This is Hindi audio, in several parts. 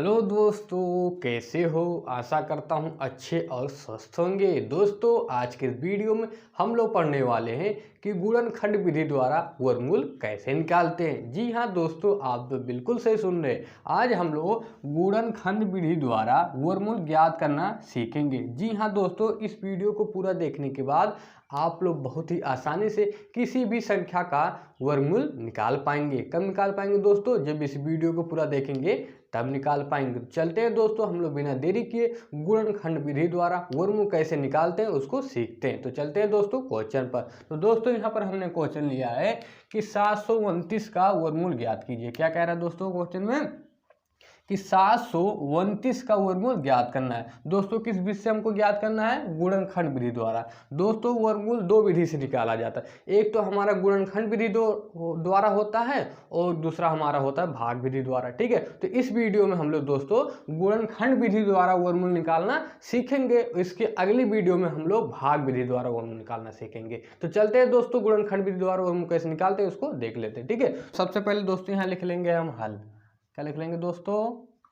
हेलो दोस्तों, कैसे हो। आशा करता हूँ अच्छे और स्वस्थ होंगे। दोस्तों, आज के इस वीडियो में हम लोग पढ़ने वाले हैं कि गुणनखंड विधि द्वारा वर्गमूल कैसे निकालते हैं। जी हाँ दोस्तों, आप तो बिल्कुल सही सुन रहे हैं। आज हम लोग गुणनखंड विधि द्वारा वर्गमूल ज्ञात करना सीखेंगे। जी हाँ दोस्तों, इस वीडियो को पूरा देखने के बाद आप लोग बहुत ही आसानी से किसी भी संख्या का वर्गमूल निकाल पाएंगे। कब निकाल पाएंगे दोस्तों? जब इस वीडियो को पूरा देखेंगे तब निकाल पाएंगे। चलते हैं दोस्तों, हम लोग बिना देरी किए गुणनखंड विधि द्वारा वर्गमूल कैसे निकालते हैं उसको सीखते हैं। तो चलते हैं दोस्तों क्वेश्चन पर। तो दोस्तों यहाँ पर हमने क्वेश्चन लिया है कि 729 का वर्गमूल ज्ञात कीजिए। क्या कह रहा है दोस्तों क्वेश्चन में कि 729 का वर्गमूल ज्ञात करना है। दोस्तों किस विधि से हमको ज्ञात करना है? गुणनखंड विधि द्वारा। दोस्तों वर्गमूल दो विधि से निकाला जाता है। एक तो हमारा गुणनखंड विधि द्वारा होता है और दूसरा हमारा होता है भाग विधि द्वारा। ठीक है, तो इस वीडियो में हम लोग दोस्तों गुणनखंड विधि द्वारा वर्गमूल निकालना सीखेंगे। इसके अगली वीडियो में हम लोग भाग विधि द्वारा वर्गमूल निकालना सीखेंगे। तो चलते हैं दोस्तों, गुणनखंड विधि द्वारा वर्गमूल कैसे निकालते हैं उसको देख लेते हैं। ठीक है, सबसे पहले दोस्तों यहाँ लिख लेंगे हम हल। क्या लिख लेंगे दोस्तों?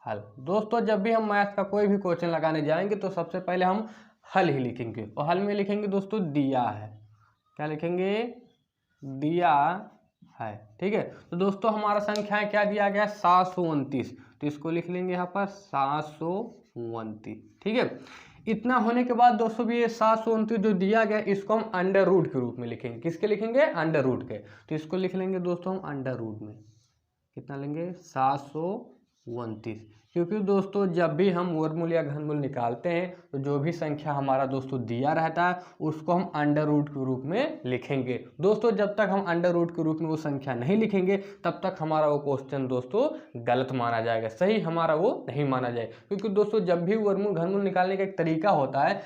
हल। दोस्तों जब भी हम मैथ का कोई भी क्वेश्चन लगाने जाएंगे तो सबसे पहले हम हल ही लिखेंगे। और हल में लिखेंगे दोस्तों दिया है। क्या लिखेंगे? दिया है। ठीक है, तो दोस्तों हमारा संख्या है क्या दिया गया? 729। तो इसको लिख लेंगे यहाँ पर 729। ठीक है, इतना होने के बाद दोस्तों भी ये 729 जो दिया गया इसको हम अंडर रूट के रूप में लिखेंगे। किसके लिखेंगे? अंडर रूट के। तो इसको लिख लेंगे दोस्तों हम अंडर रूट में। कितना लेंगे? 729। क्योंकि दोस्तों जब भी हम वर्गमूल या घनमूल निकालते हैं तो जो भी संख्या हमारा दोस्तों दिया रहता है उसको हम अंडर रूट के रूप में लिखेंगे। दोस्तों जब तक हम अंडर रूट के रूप में वो संख्या नहीं लिखेंगे तब तक हमारा वो क्वेश्चन दोस्तों गलत माना जाएगा, सही हमारा वो नहीं माना जाएगा। क्योंकि दोस्तों जब भी वर्गमूल घनमूल निकालने का एक तरीका होता है,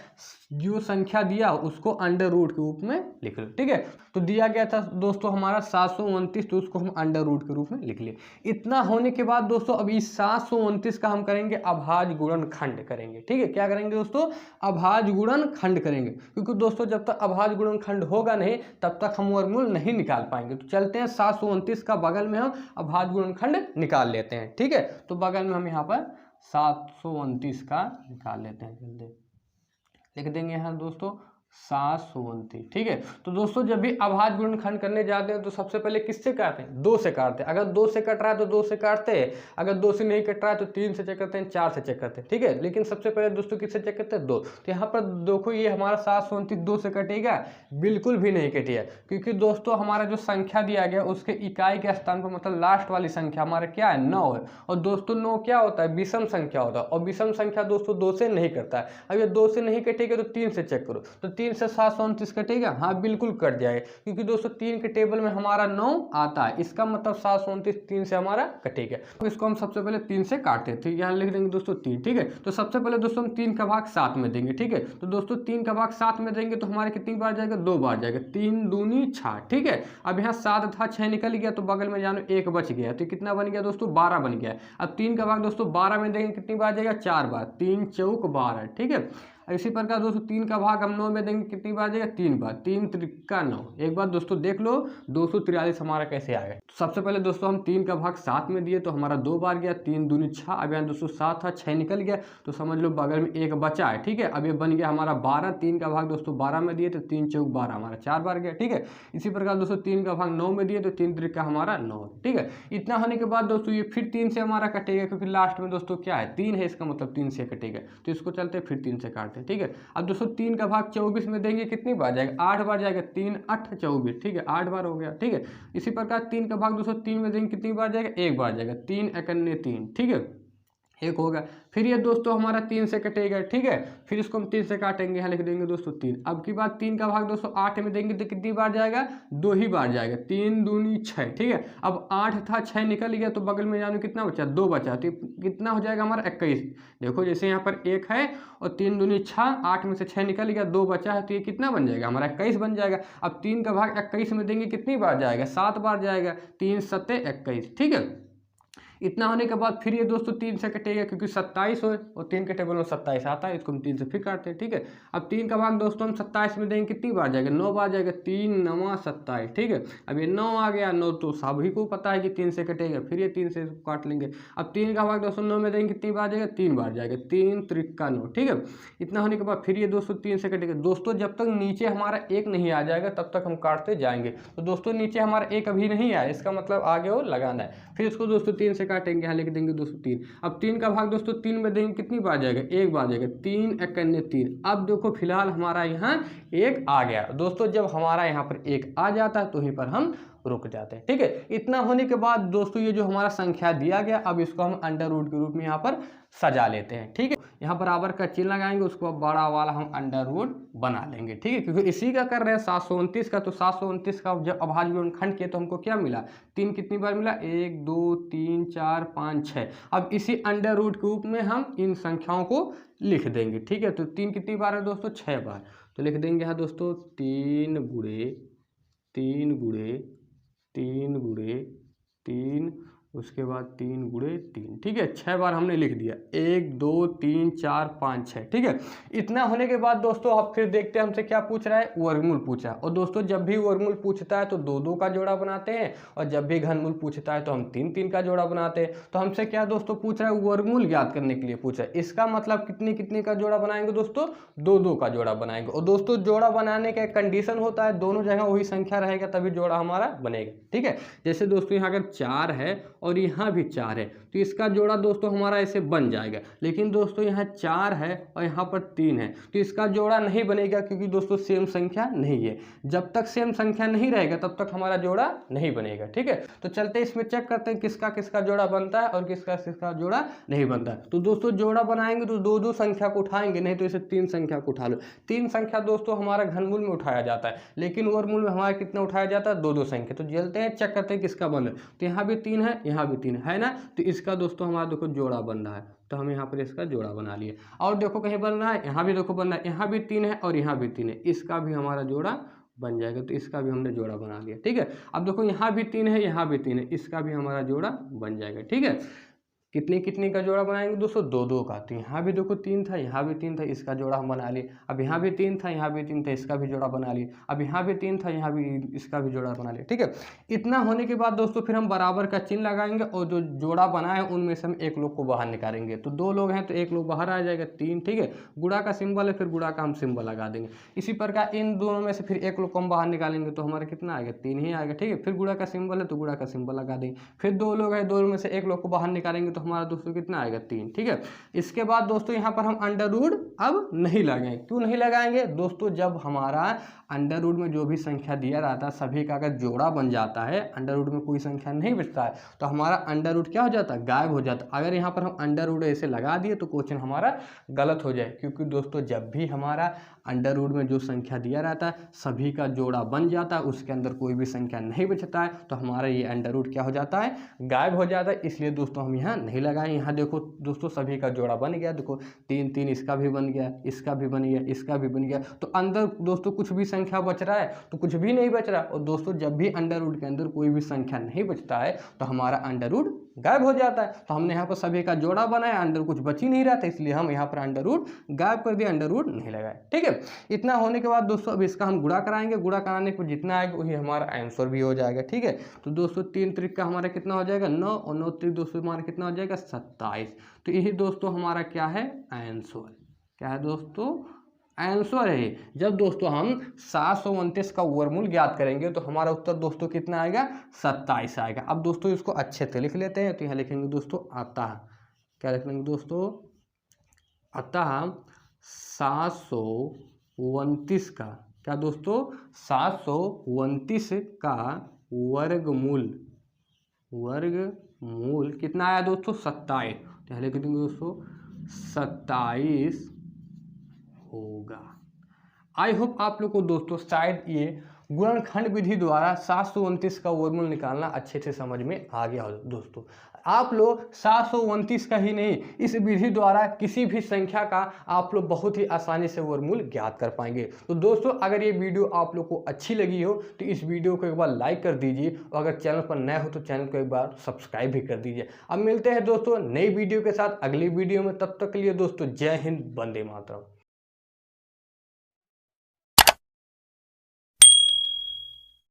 जो संख्या दिया उसको अंडर रूट के रूप में लिख लो। ठीक है, तो दिया गया था दोस्तों हमारा 729, तो उसको हम अंडर रूट के रूप में लिख लिए। इतना होने के बाद दोस्तों अब इस 729 का हम करेंगे अभाज्य गुणनखंड करेंगे। ठीक है, क्या करेंगे दोस्तों? अभाज्य गुणनखंड करेंगे। क्योंकि दोस्तों जब तक अभाज्य गुणनखंड होगा नहीं तब तक हम वर्गमूल नहीं निकाल पाएंगे। तो चलते हैं 729 का बगल में हम अभाज्य गुणनखंड निकाल लेते हैं। ठीक है, तो बगल में हम यहाँ पर 729 का निकाल लेते हैं। जल्दी लिख देंगे यहाँ दोस्तों 729। ठीक है, तो दोस्तों जब भी अभाज्य गुणनखंड करने जाते हैं तो सबसे पहले किससे काटते हैं? 2 से काटते हैं। अगर 2 से कट रहा है तो 2 से काटते हैं, अगर 2 से नहीं कट रहा है तो 3 से चेक करते हैं, 4 से चेक करते हैं। ठीक है, लेकिन सबसे पहले दोस्तों किससे चेक करते हैं? 2। तो यहाँ पर देखो ये हमारा 729 2 से कटेगा? बिल्कुल भी नहीं कटेगा। क्योंकि दोस्तों हमारा जो संख्या दिया गया उसके इकाई के स्थान पर मतलब लास्ट वाली संख्या हमारा क्या है? 9 है। और दोस्तों 9 क्या होता है? विषम संख्या होता है। और विषम संख्या दोस्तों 2 से नहीं कटता है। अब ये 2 से नहीं कटेगा तो 3 से चेक करो, तो 3 से 729 कटेगा? हाँ बिल्कुल कट जाएगा। क्योंकि दोस्तों 3 के टेबल में हमारा 9 आता है, इसका मतलब 729 3 से हमारा कटेगा। तो इसको हम सबसे पहले 3 से काटते हैं। ठीक, यहाँ लिख देंगे दोस्तों 3। ठीक है, तो सबसे पहले दोस्तों हम 3 का भाग 7 में देंगे। ठीक है, तो दोस्तों 3 का भाग 7 में देंगे तो हमारे कितनी बार जाएगा? 2 बार जाएगा। 3 दूनी 6। ठीक है, अब यहाँ 7 था, 6 निकल गया तो बगल में जानो 1 बच गया। तो कितना बन गया दोस्तों? 12 बन गया। अब 3 का भाग दोस्तों 12 में देंगे कितनी बार जाएगा? 4 बार। 3 चौक 12। ठीक है, इसी प्रकार दोस्तों 3 का भाग हम 9 में देंगे कितनी बार जाएगा? 3 बार। 3 त्रिका 9। एक बार दोस्तों देख लो 243 हमारा कैसे आएगा। तो सबसे पहले दोस्तों हम 3 का भाग 7 में दिए तो हमारा 2 बार गया। 3 दूनी 6। अब यहाँ दोस्तों 7 था, 6 निकल गया तो समझ लो बगल में 1 बचा है। ठीक है, अब ये बन गया हमारा 12। 3 का भाग दोस्तों 12 में दिए तो 3 चौक 12 हमारा 4 बार गया। ठीक है, इसी प्रकार दोस्तों 3 का भाग 9 में दिए तो 3 त्रिका हमारा 9। ठीक है, इतना होने के बाद दोस्तों ये फिर 3 से हमारा कटेगा, क्योंकि लास्ट में दोस्तों क्या है? 3 है, इसका मतलब 3 से कटेगा। तो इसको चलते फिर 3 से काटते हैं। ठीक है, अब दोस्तों 3 का भाग 24 में देंगे कितनी बार जाएगा? 8 बार जाएगा। 3 8 24। ठीक है, 8 बार हो गया। ठीक है, इसी प्रकार 3 का भाग दोस्तों 3 में देंगे कितनी बार जाएगा? 1 बार जाएगा। 3 एकान्ने 3। ठीक है, 1 होगा। फिर ये दोस्तों हमारा 3 से कटेगा। ठीक है, फिर इसको हम 3 से काटेंगे। यहाँ लिख देंगे दोस्तों 3। अब की बात 3 का भाग दोस्तों 8 में देंगे तो कितनी बार जाएगा? 2 ही बार जाएगा। 3 दूनी 6। ठीक है, अब 8 था, 6 निकल गया तो बगल में जानो कितना बचा? 2 बचा। तो कितना हो जाएगा हमारा? 21। देखो जैसे यहाँ पर 1 है और 3 दूनी 6, 8 में से 6 निकल गया, 2 बचा है तो ये कितना बन जाएगा? हमारा 21 बन जाएगा। अब 3 का भाग 21 में देंगे कितनी बार जाएगा? 7 बार जाएगा। 3 7 21। ठीक है, इतना होने के बाद फिर ये दोस्तों 3 से कटेगा, क्योंकि 27 हो और 3 के टेबल में 27 आता है, इसको हम 3 से फिर काटते हैं। ठीक है, अब 3 का भाग दोस्तों हम 27 में देंगे, कितनी बार जाएगा, 9 बार जाएगा, 3 9 27। ठीक है, अब ये 9 आ गया, 9 तो सभी को पता है कि 3 से कटेगा, फिर ये 3 से काट लेंगे। अब 3 का भाग दोस्तों 9 में देंगे, कितनी बार जाएगा, 3 बार जाएगा, 3 त्रिका 9। ठीक है, इतना होने के बाद फिर ये दोस्तों 3 से कटेगा। दोस्तों जब तक नीचे हमारा 1 नहीं आ जाएगा तब तक हम काटते जाएंगे। तो दोस्तों नीचे हमारा 1 अभी नहीं आया, इसका मतलब आगे और लगाना है। फिर इसको दोस्तों 3 से काटेंगे, यहाँ लिख देंगे दोस्तों 3। अब 3 का भाग दोस्तों 3 में देंगे, कितनी बार जाएगा, 1 बार जाएगा, 3 एकन्ने 3। अब देखो फिलहाल हमारा यहाँ 1 आ गया। दोस्तों जब हमारा यहाँ पर 1 आ जाता है तो यहीं पर हम रुक जाते हैं। ठीक है, इतना होने के बाद दोस्तों ये जो हमारा संख्या दिया गया, अब इसको हम अंडर रूट के रूप में यहाँ पर सजा लेते हैं। ठीक है, यहाँ बराबर का चिन्ह लगाएंगे, उसको बड़ा वाला हम अंडर रूट बना लेंगे। ठीक है, क्योंकि इसी का कर रहे हैं 729 का, तो 729 का जब अभाज्य गुणनखंड किया तो हमको क्या मिला, 3 कितनी बार मिला, 1 2 3 4 5 6। अब इसी अंडर रूट के रूप में हम इन संख्याओं को लिख देंगे। ठीक है, तो 3 कितनी बार है दोस्तों, 6 बार, तो लिख देंगे यहाँ दोस्तों 3 गुणे 3 गुणे 3 गुणे 3, उसके बाद 3 गुणे 3। ठीक है, 6 बार हमने लिख दिया, 1 2 3 4 5 6। ठीक है, इतना होने के बाद दोस्तों अब फिर देखते हैं हमसे क्या पूछ रहा है, वर्गमूल पूछा। और दोस्तों जब भी वर्गमूल पूछता है तो 2 2 का जोड़ा बनाते हैं, और जब भी घनमूल पूछता है तो हम 3 3 का जोड़ा बनाते हैं। तो हमसे क्या दोस्तों पूछ रहा है, वर्गमूल ज्ञात करने के लिए पूछा है। इसका मतलब कितनी कितनी का जोड़ा बनाएंगे दोस्तों, 2 2 का जोड़ा बनाएंगे। और दोस्तों जोड़ा बनाने का एक कंडीशन होता है, दोनों जगह वही संख्या रहेगा तभी जोड़ा हमारा बनेगा। ठीक है, जैसे दोस्तों यहाँ अगर 4 है और यहाँ भी 4 है तो इसका जोड़ा दोस्तों हमारा ऐसे बन जाएगा। लेकिन दोस्तों यहाँ 4 है और यहाँ पर 3 है तो इसका जोड़ा नहीं बनेगा, क्योंकि दोस्तों सेम संख्या नहीं है। जब तक सेम संख्या नहीं रहेगा तब तक हमारा जोड़ा नहीं बनेगा। ठीक है, तो चलते इसमें चेक करते हैं किसका किसका जोड़ा बनता है और किसका किसका जोड़ा नहीं बनता है। तो दोस्तों जोड़ा बनाएंगे तो 2 2 संख्या को उठाएंगे, नहीं तो इसे 3 संख्या को उठा लो। 3 संख्या दोस्तों हमारा घनमूल में उठाया जाता है, लेकिन वर्गमूल में हमारा कितना उठाया जाता है, 2 2 संख्या। तो चलते हैं चेक करते हैं किसका बन रहा है। तो यहाँ भी 3 है, यहाँ भी 3 है ना, तो इसका दोस्तों हमारा देखो जोड़ा बन रहा है, तो हम यहाँ पर इसका जोड़ा बना लिए। और देखो कहीं बन रहा है, यहाँ भी देखो बन रहा है, यहाँ भी 3 है और यहाँ भी 3 है, इसका भी हमारा जोड़ा बन जाएगा, तो इसका भी हमने जोड़ा बना लिया। ठीक है, अब देखो यहाँ भी 3 है, यहाँ भी 3 है, इसका भी हमारा जोड़ा बन जाएगा। ठीक है, कितनी कितनी का जोड़ा बनाएंगे दोस्तों, 2 2 का। तो यहाँ भी देखो 3 था, यहाँ भी 3 था, इसका जोड़ा हम बना लिए। अब यहाँ भी 3 था, यहाँ भी 3 था, इसका भी जोड़ा बना लिए। अब यहाँ भी 3 था, यहाँ भी इसका भी जोड़ा बना लिए। ठीक है, इतना होने के बाद दोस्तों फिर हम बराबर का चिन्ह लगाएंगे और जो जोड़ा बना है उनमें से हम एक लोग को बाहर निकालेंगे। तो 2 लोग हैं तो एक लोग बाहर आ जाएगा, 3। ठीक है, गुणा का सिंबल है, फिर गुणा का हम सिंबल लगा देंगे। इसी प्रकार इन दोनों में से फिर एक लोग को हम बाहर निकालेंगे तो हमारा कितना आएगा, 3 ही आएगा। ठीक है, फिर गुणा का सिंबल है तो गुणा का सिंबल लगा देंगे। फिर 2 लोग हैं, 2 में से एक लोग को बाहर निकालेंगे तो हमारा दोस्तों कितना आएगा, 3। ठीक है, इसके बाद दोस्तों यहाँ पर हम अंडर रूट अब नहीं लगाएंगे। क्यों नहीं लगाएंगे दोस्तों, जब हमारा अंडर रूट में जो भी संख्या दिया रहता है सभी का अगर जोड़ा बन जाता है, अंडर रूट में कोई संख्या नहीं बचता है, तो हमारा अंडर रूट क्या हो जाता है, गायब हो जाता है। अगर यहाँ पर हम अंडर रूट ऐसे लगा दिए तो क्वेश्चन हमारा गलत हो जाए, क्योंकि दोस्तों जब भी हमारा अंडर रूट में जो संख्या दिया रहता है सभी का जोड़ा बन जाता है, उसके अंदर कोई भी संख्या नहीं बचता है, तो हमारा ये अंडर रूट क्या हो जाता है, गायब हो जाता है। इसलिए दोस्तों हम यहाँ नहीं लगाएं। यहाँ देखो दोस्तों सभी का जोड़ा बन गया, देखो 3 3, इसका भी बन गया, इसका भी बन गया, इसका भी बन गया। तो अंदर दोस्तों कुछ भी संख्या बच रहा है तो कुछ भी नहीं बच रहा। और दोस्तों जब भी अंडर रूट के अंदर कोई भी संख्या नहीं बचता है तो हमारा अंडर रूट गायब हो जाता है। तो हमने यहाँ पर सभी का जोड़ा बनाया, अंदर कुछ बच ही नहीं रहा था, इसलिए हम यहाँ पर अंडर रूट गायब कर दिया, अंडर रूट नहीं लगाए। ठीक है, इतना होने के बाद दोस्तों अब इसका हम गुणा कराएंगे। गुणा कराने पर जितना आएगा वही हमारा आंसर भी हो जाएगा। ठीक है, तो दोस्तों 3 त्रिक का हमारा कितना हो जाएगा, 9, और 9 त्रिक दोस्तों हमारा कितना हो जाएगा, 27। तो यही दोस्तों हमारा क्या है, आंसर। क्या है दोस्तों, आंसर है। जब दोस्तों हम 729 का वर्गमूल ज्ञात करेंगे तो हमारा उत्तर दोस्तों कितना आएगा, 27 आएगा। अब दोस्तों इसको अच्छे से लिख लेते हैं। तो यहाँ लिखेंगे दोस्तों अतः, क्या लिख लेंगे दोस्तों, अतः 729 का, क्या दोस्तों, 729 का वर्गमूल कितना आया दोस्तों, 27। तो यहाँ लिख देंगे दोस्तों 27 होगा। आई होप आप लोग को दोस्तों शायद ये गुणनखंड विधि द्वारा 729 का वर्गमूल निकालना अच्छे से समझ में आ गया हो दोस्तों। आप लोग 729 का ही नहीं, इस विधि द्वारा किसी भी संख्या का आप लोग बहुत ही आसानी से वर्गमूल ज्ञात कर पाएंगे। तो दोस्तों अगर ये वीडियो आप लोग को अच्छी लगी हो तो इस वीडियो को एक बार लाइक कर दीजिए, और अगर चैनल पर नए हो तो चैनल को एक बार सब्सक्राइब भी कर दीजिए। अब मिलते हैं दोस्तों नई वीडियो के साथ अगली वीडियो में, तब तक के लिए दोस्तों जय हिंद, वंदे मातरम।